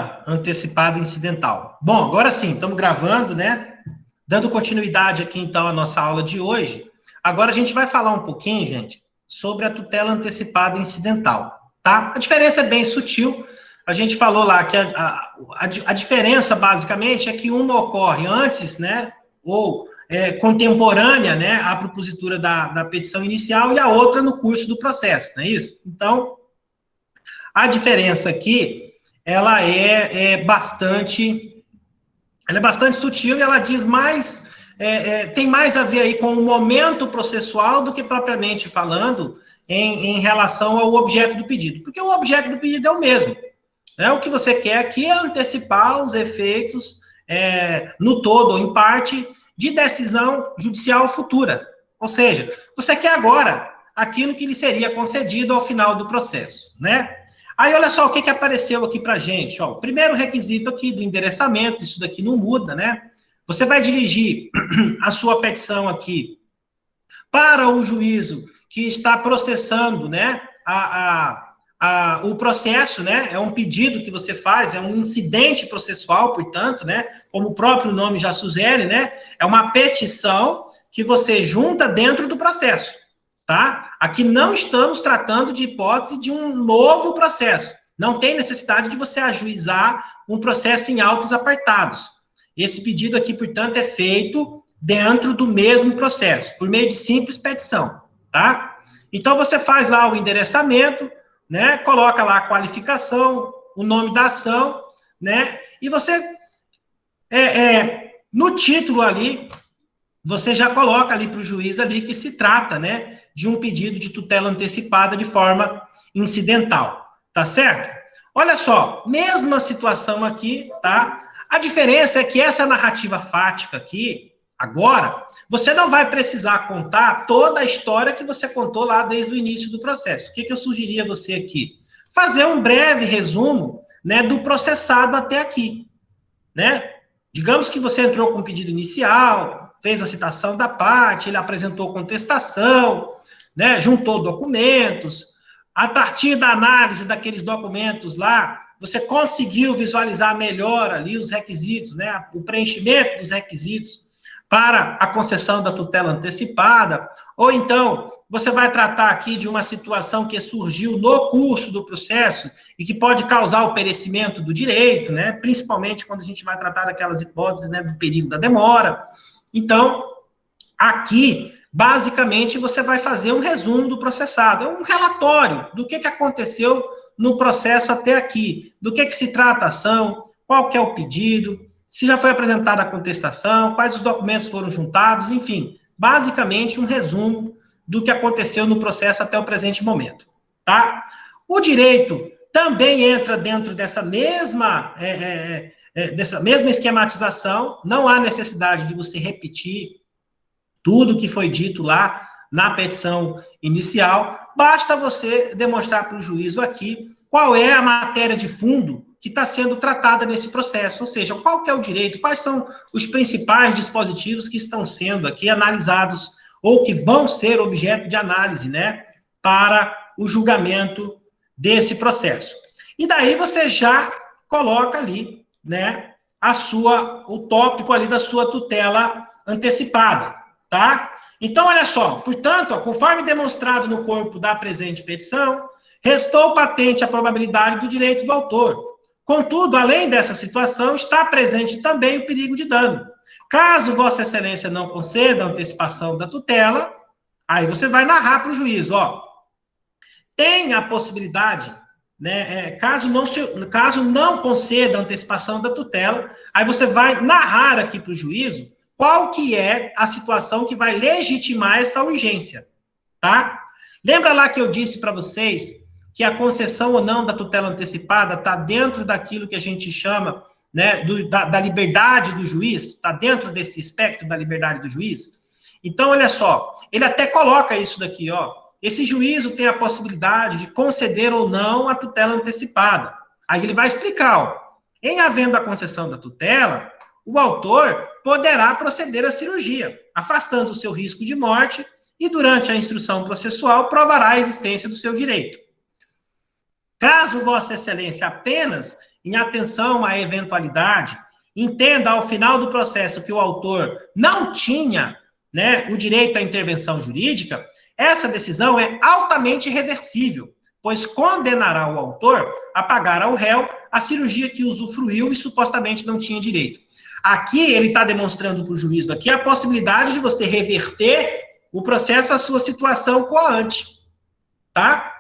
tutela antecipada incidental. Bom, agora sim, estamos gravando, né? Dando continuidade aqui, então, à nossa aula de hoje. Agora a gente vai falar um pouquinho, gente, sobre a tutela antecipada incidental, tá? A diferença é bem sutil. A gente falou lá que a diferença, basicamente, é que uma ocorre antes, né? Ou contemporânea, né? À propositura da petição inicial e a outra no curso do processo, não é isso? Então, a diferença aqui, ela é bastante sutil e ela diz mais, tem mais a ver aí com o momento processual do que propriamente falando em relação ao objeto do pedido, porque o objeto do pedido é o mesmo. Né? O que você quer aqui é antecipar os efeitos no todo ou em parte de decisão judicial futura. Ou seja, você quer agora aquilo que lhe seria concedido ao final do processo, né? Aí, olha só o que apareceu aqui para a gente. Ó, o primeiro requisito aqui do endereçamento, isso daqui não muda, né? Você vai dirigir a sua petição aqui para o juízo que está processando, né, o processo, né? É um pedido que você faz, é um incidente processual, portanto, né? Como o próprio nome já sugere, né? É uma petição que você junta dentro do processo. Tá? Aqui não estamos tratando de hipótese de um novo processo. Não tem necessidade de você ajuizar um processo em autos apartados. Esse pedido aqui, portanto, é feito dentro do mesmo processo, por meio de simples petição, tá? Então, você faz lá o endereçamento, né? Coloca lá a qualificação, o nome da ação, né? E você, no título ali, você já coloca ali para o juiz ali que se trata, né, de um pedido de tutela antecipada de forma incidental, tá certo? Olha só, mesma situação aqui, tá? A diferença é que essa narrativa fática aqui, agora, você não vai precisar contar toda a história que você contou lá desde o início do processo. O que eu sugeri a você aqui? Fazer um breve resumo, né, do processado até aqui, né? Digamos que você entrou com o pedido inicial, fez a citação da parte, ele apresentou contestação, né, juntou documentos. A partir da análise daqueles documentos lá, você conseguiu visualizar melhor ali os requisitos, né, o preenchimento dos requisitos para a concessão da tutela antecipada, ou então você vai tratar aqui de uma situação que surgiu no curso do processo e que pode causar o perecimento do direito, né, principalmente quando a gente vai tratar daquelas hipóteses, né, do perigo da demora. Então, aqui, basicamente, você vai fazer um resumo do processado, um relatório do que aconteceu no processo até aqui, do que se trata a ação, qual que é o pedido, se já foi apresentada a contestação, quais os documentos foram juntados, enfim, basicamente um resumo do que aconteceu no processo até o presente momento, tá? O direito também entra dentro dessa mesma esquematização, não há necessidade de você repetir tudo que foi dito lá na petição inicial, basta você demonstrar para o juízo aqui qual é a matéria de fundo que está sendo tratada nesse processo, ou seja, qual que é o direito, quais são os principais dispositivos que estão sendo aqui analisados ou que vão ser objeto de análise, né, para o julgamento desse processo. E daí você já coloca ali, né, o tópico ali da sua tutela antecipada, tá? Então, olha só, portanto, conforme demonstrado no corpo da presente petição, restou patente a probabilidade do direito do autor. Contudo, além dessa situação, está presente também o perigo de dano. Caso Vossa Excelência não conceda a antecipação da tutela, aí você vai narrar para o juiz, ó, tem a possibilidade, né, caso não conceda a antecipação da tutela, aí você vai narrar aqui para o juízo qual que é a situação que vai legitimar essa urgência, tá? Lembra lá que eu disse para vocês que a concessão ou não da tutela antecipada está dentro daquilo que a gente chama, né, da liberdade do juiz, está dentro desse espectro da liberdade do juiz? Então, olha só, ele até coloca isso daqui, ó. Esse juízo tem a possibilidade de conceder ou não a tutela antecipada. Aí ele vai explicar, ó, em havendo a concessão da tutela, o autor poderá proceder à cirurgia, afastando o seu risco de morte e, durante a instrução processual, provará a existência do seu direito. Caso Vossa Excelência apenas em atenção à eventualidade, entenda ao final do processo que o autor não tinha, né, o direito à intervenção jurídica, essa decisão é altamente reversível, pois condenará o autor a pagar ao réu a cirurgia que usufruiu e supostamente não tinha direito. Aqui ele está demonstrando para o juiz aqui a possibilidade de você reverter o processo à sua situação coaante, tá?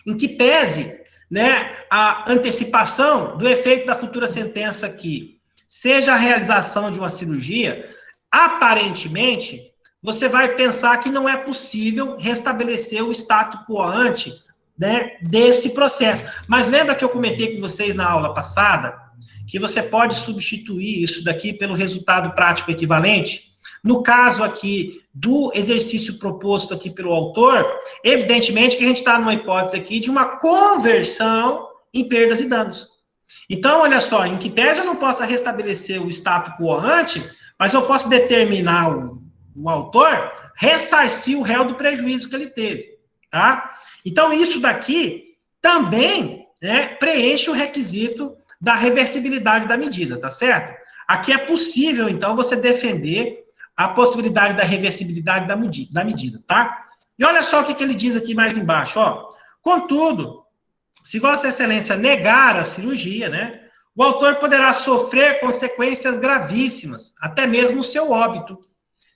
Em que pese, né, a antecipação do efeito da futura sentença aqui, seja a realização de uma cirurgia, aparentemente, você vai pensar que não é possível restabelecer o status quo ante, né, desse processo. Mas lembra que eu comentei com vocês na aula passada que você pode substituir isso daqui pelo resultado prático equivalente? No caso aqui do exercício proposto aqui pelo autor, evidentemente que a gente está numa hipótese aqui de uma conversão em perdas e danos. Então, olha só, em que tese eu não possa restabelecer o status quo ante, mas eu posso determinar o autor ressarcir o réu do prejuízo que ele teve, tá? Então, isso daqui também, né, preenche o requisito da reversibilidade da medida, tá certo? Aqui é possível, então, você defender a possibilidade da reversibilidade da medida, tá? E olha só o que ele diz aqui mais embaixo, ó. Contudo, se Vossa Excelência negar a cirurgia, né, o autor poderá sofrer consequências gravíssimas, até mesmo o seu óbito.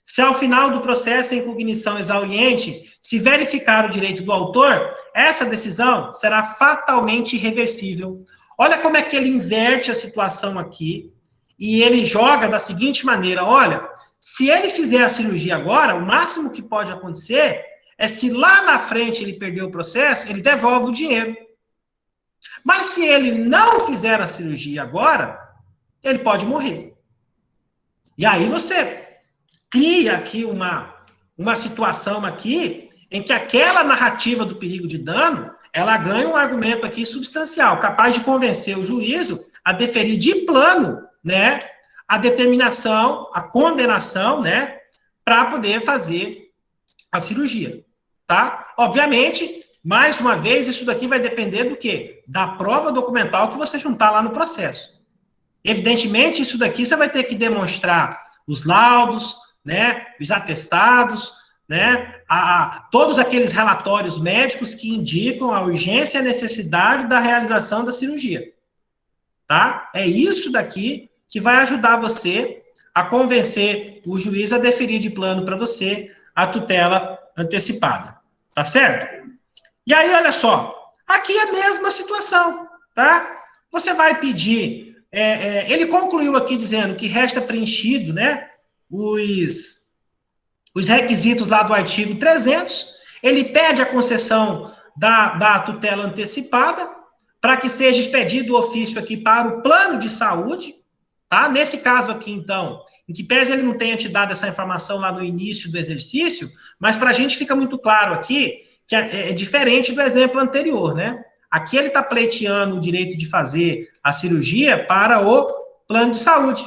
Se ao final do processo em cognição exauriente se verificar o direito do autor, essa decisão será fatalmente irreversível. Olha como é que ele inverte a situação aqui e ele joga da seguinte maneira, olha, se ele fizer a cirurgia agora, o máximo que pode acontecer é se lá na frente ele perder o processo, ele devolve o dinheiro. Mas se ele não fizer a cirurgia agora, ele pode morrer. E aí você cria aqui uma situação aqui em que aquela narrativa do perigo de dano, ela ganha um argumento aqui substancial, capaz de convencer o juízo a deferir de plano, né, a determinação, a condenação, né, para poder fazer a cirurgia, tá? Obviamente, mais uma vez, isso daqui vai depender do quê? Da prova documental que você juntar lá no processo. Evidentemente, isso daqui você vai ter que demonstrar os laudos, né, os atestados, né, todos aqueles relatórios médicos que indicam a urgência e a necessidade da realização da cirurgia, tá? É isso daqui que vai ajudar você a convencer o juiz a deferir de plano para você a tutela antecipada, tá certo? E aí, olha só, aqui é a mesma situação, tá? Você vai pedir, ele concluiu aqui dizendo que resta preenchido, né, os requisitos lá do artigo 300, ele pede a concessão da tutela antecipada para que seja expedido o ofício aqui para o plano de saúde, tá? Nesse caso aqui, então, em que pese ele não tenha te dado essa informação lá no início do exercício, mas para a gente fica muito claro aqui que é diferente do exemplo anterior, né? Aqui ele está pleiteando o direito de fazer a cirurgia para o plano de saúde.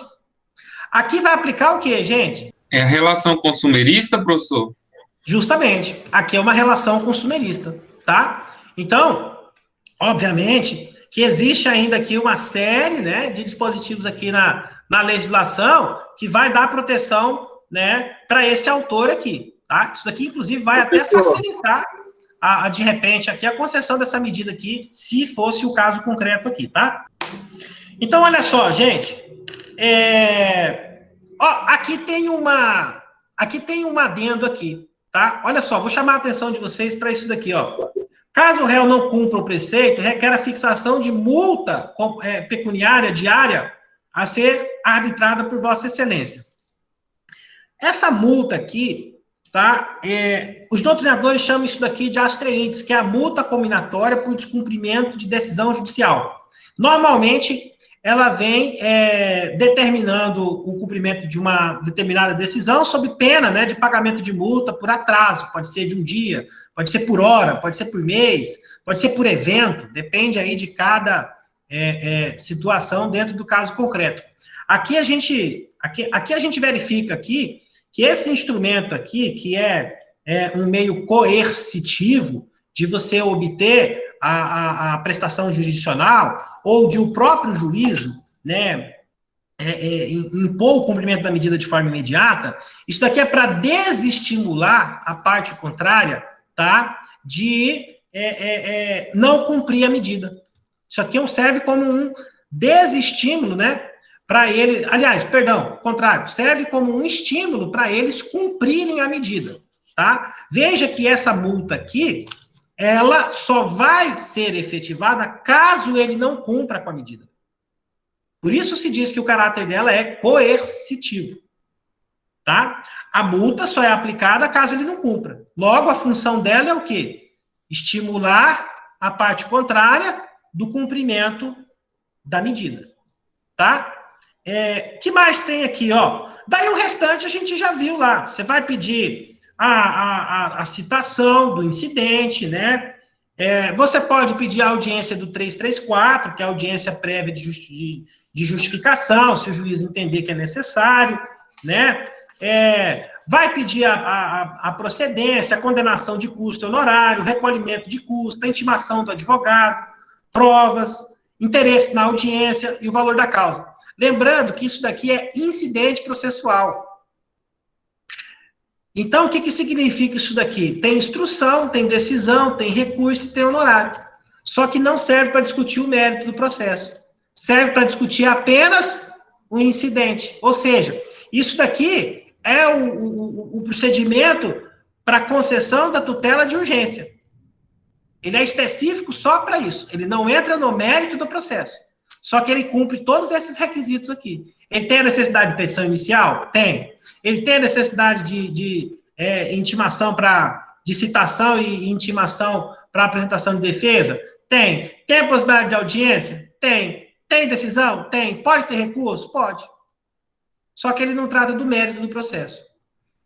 Aqui vai aplicar o quê, gente? É a relação consumerista, professor? Justamente. Aqui é uma relação consumerista, tá? Então, obviamente, que existe ainda aqui uma série, né, de dispositivos aqui na legislação que vai dar proteção, né, para esse autor aqui, tá? Isso aqui, inclusive, vai até facilitar, de repente, aqui a concessão dessa medida aqui, se fosse o caso concreto aqui, tá? Então, olha só, gente, aqui tem um adendo aqui, tá? Olha só, vou chamar a atenção de vocês para isso daqui, ó. Caso o réu não cumpra o preceito, requer a fixação de multa pecuniária diária a ser arbitrada por Vossa Excelência. Essa multa aqui, tá? Os doutrinadores chamam isso daqui de astreítes, que é a multa combinatória por descumprimento de decisão judicial. Normalmente, ela vem determinando o cumprimento de uma determinada decisão sob pena, né, de pagamento de multa por atraso, pode ser de um dia, pode ser por hora, pode ser por mês, pode ser por evento, depende aí de cada situação dentro do caso concreto. Aqui a gente verifica aqui que esse instrumento aqui, que é um meio coercitivo de você obter a prestação jurisdicional ou de o próprio juízo, né, impor o cumprimento da medida de forma imediata, isso daqui é para desestimular a parte contrária, tá, de não cumprir a medida. Isso aqui serve como um desestímulo, né, para ele, aliás, perdão, contrário, serve como um estímulo para eles cumprirem a medida, tá? Veja que essa multa aqui, ela só vai ser efetivada caso ele não cumpra com a medida. Por isso se diz que o caráter dela é coercitivo, tá? A multa só é aplicada caso ele não cumpra. Logo, a função dela é o quê? Estimular a parte contrária do cumprimento da medida, tá? Que mais tem aqui, ó? Daí o restante a gente já viu lá. Você vai pedir a citação do incidente, né? Você pode pedir a audiência do 334, que é a audiência prévia de justificação, se o juiz entender que é necessário, né? Vai pedir a procedência, a condenação de custo honorário, recolhimento de custo, a intimação do advogado, provas, interesse na audiência e o valor da causa. Lembrando que isso daqui é incidente processual. Então, o que significa isso daqui? Tem instrução, tem decisão, tem recurso, tem honorário. Só que não serve para discutir o mérito do processo. Serve para discutir apenas o incidente. Ou seja, isso daqui é o procedimento para concessão da tutela de urgência. Ele é específico só para isso. Ele não entra no mérito do processo. Só que ele cumpre todos esses requisitos aqui. Ele tem a necessidade de petição inicial? Tem. Ele tem a necessidade de intimação de citação e intimação para apresentação de defesa? Tem. Tem a possibilidade de audiência? Tem. Tem decisão? Tem. Pode ter recurso? Pode. Só que ele não trata do mérito do processo.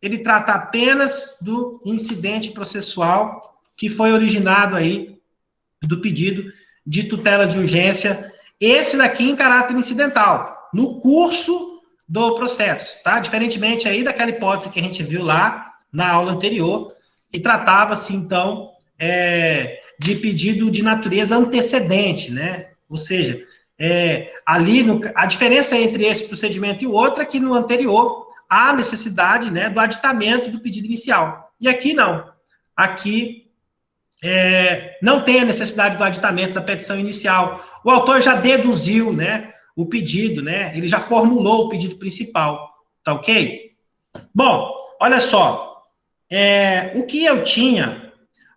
Ele trata apenas do incidente processual que foi originado aí do pedido de tutela de urgência, esse daqui em caráter incidental, no curso do processo, tá? Diferentemente aí daquela hipótese que a gente viu lá na aula anterior, que tratava-se, então, de pedido de natureza antecedente, né? Ou seja, ali, a diferença entre esse procedimento e o outro é que no anterior há necessidade, né, do aditamento do pedido inicial. E aqui não. Aqui não tem a necessidade do aditamento da petição inicial. O autor já deduziu, né, o pedido, né? Ele já formulou o pedido principal. Tá ok? Bom, olha só. O que eu tinha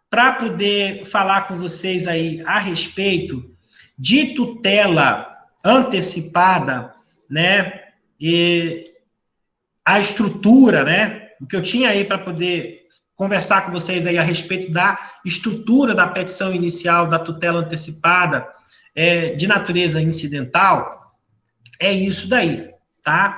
para poder falar com vocês aí a respeito de tutela antecipada, né? E a estrutura, né? O que eu tinha aí para poder conversar com vocês aí a respeito da estrutura da petição inicial, da tutela antecipada, de natureza incidental, é isso daí, tá?